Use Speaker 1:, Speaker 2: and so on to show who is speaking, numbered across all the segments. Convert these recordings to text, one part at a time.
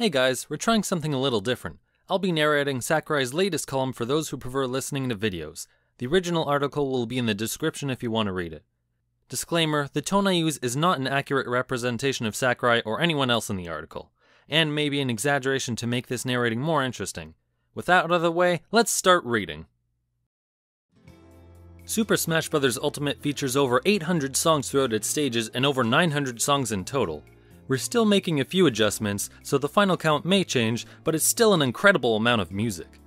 Speaker 1: Hey guys, we're trying something a little different. I'll be narrating Sakurai's latest column for those who prefer listening to videos. The original article will be in the description if you want to read it. Disclaimer, the tone I use is not an accurate representation of Sakurai or anyone else in the article, and maybe an exaggeration to make this narrating more interesting. With that out of the way, let's start reading. Super Smash Bros. Ultimate features over 800 songs throughout its stages and over 900 songs in total. We're still making a few adjustments, so the final count may change, but it's still an incredible amount of music.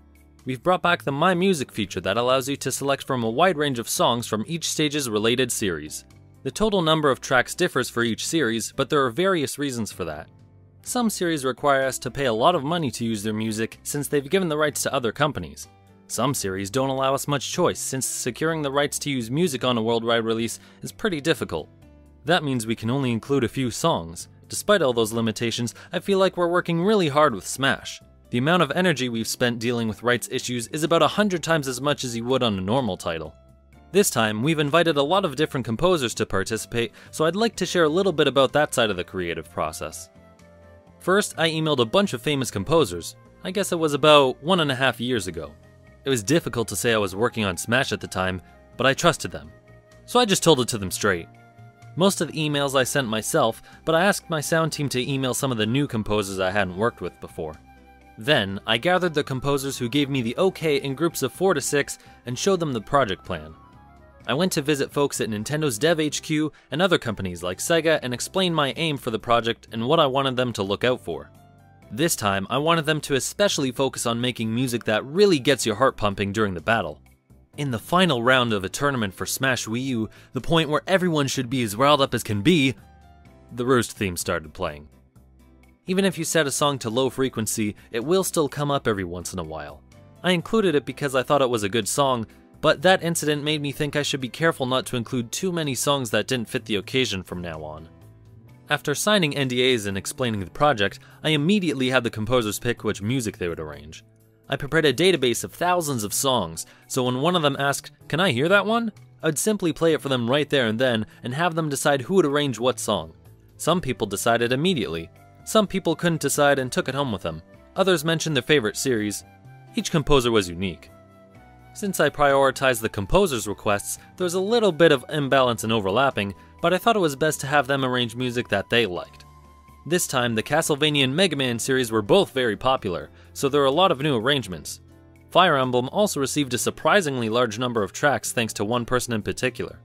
Speaker 1: We've brought back the My Music feature that allows you to select from a wide range of songs from each stage's related series. The total number of tracks differs for each series, but there are various reasons for that. Some series require us to pay a lot of money to use their music since they've given the rights to other companies. Some series don't allow us much choice since securing the rights to use music on a worldwide release is pretty difficult. That means we can only include a few songs. Despite all those limitations, I feel like we're working really hard with Smash. The amount of energy we've spent dealing with rights issues is about 100 times as much as you would on a normal title. This time, we've invited a lot of different composers to participate, so I'd like to share a little bit about that side of the creative process. First, I emailed a bunch of famous composers. I guess it was about 1.5 years ago. It was difficult to say I was working on Smash at the time, but I trusted them. So I just told it to them straight. Most of the emails I sent myself, but I asked my sound team to email some of the new composers I hadn't worked with before. Then, I gathered the composers who gave me the okay in groups of 4 to 6 and showed them the project plan. I went to visit folks at Nintendo's Dev HQ and other companies like Sega and explained my aim for the project and what I wanted them to look out for. This time, I wanted them to especially focus on making music that really gets your heart pumping during the battle. In the final round of a tournament for Smash Wii U, the point where everyone should be as riled up as can be, the Roost theme started playing. Even if you set a song to low frequency, it will still come up every once in a while. I included it because I thought it was a good song, but that incident made me think I should be careful not to include too many songs that didn't fit the occasion from now on. After signing NDAs and explaining the project, I immediately had the composers pick which music they would arrange. I prepared a database of thousands of songs, so when one of them asked, "Can I hear that one?" I'd simply play it for them right there and then, and have them decide who would arrange what song. Some people decided immediately. Some people couldn't decide and took it home with them. Others mentioned their favorite series. Each composer was unique. Since I prioritized the composer's requests, there was a little bit of imbalance and overlapping, but I thought it was best to have them arrange music that they liked. This time, the Castlevania and Mega Man series were both very popular, so there are a lot of new arrangements. Fire Emblem also received a surprisingly large number of tracks thanks to one person in particular.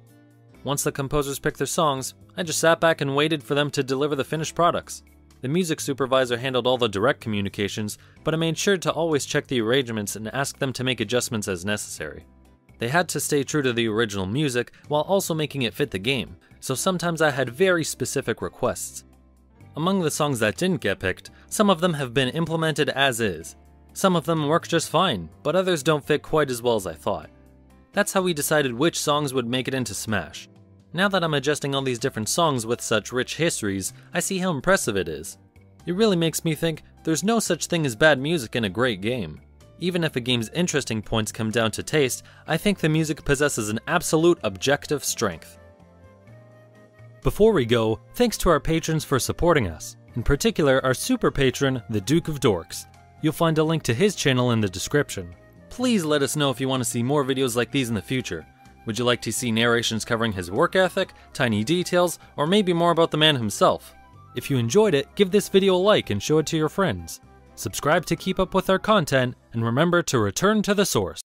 Speaker 1: Once the composers picked their songs, I just sat back and waited for them to deliver the finished products. The music supervisor handled all the direct communications, but I made sure to always check the arrangements and ask them to make adjustments as necessary. They had to stay true to the original music while also making it fit the game, so sometimes I had very specific requests. Among the songs that didn't get picked, some of them have been implemented as is. Some of them work just fine, but others don't fit quite as well as I thought. That's how we decided which songs would make it into Smash. Now that I'm adjusting all these different songs with such rich histories, I see how impressive it is. It really makes me think there's no such thing as bad music in a great game. Even if a game's interesting points come down to taste, I think the music possesses an absolute objective strength. Before we go, thanks to our patrons for supporting us. In particular, our super patron, the Duke of Dorks. You'll find a link to his channel in the description. Please let us know if you want to see more videos like these in the future. Would you like to see narrations covering his work ethic, tiny details, or maybe more about the man himself? If you enjoyed it, give this video a like and show it to your friends. Subscribe to keep up with our content, and remember to return to the source.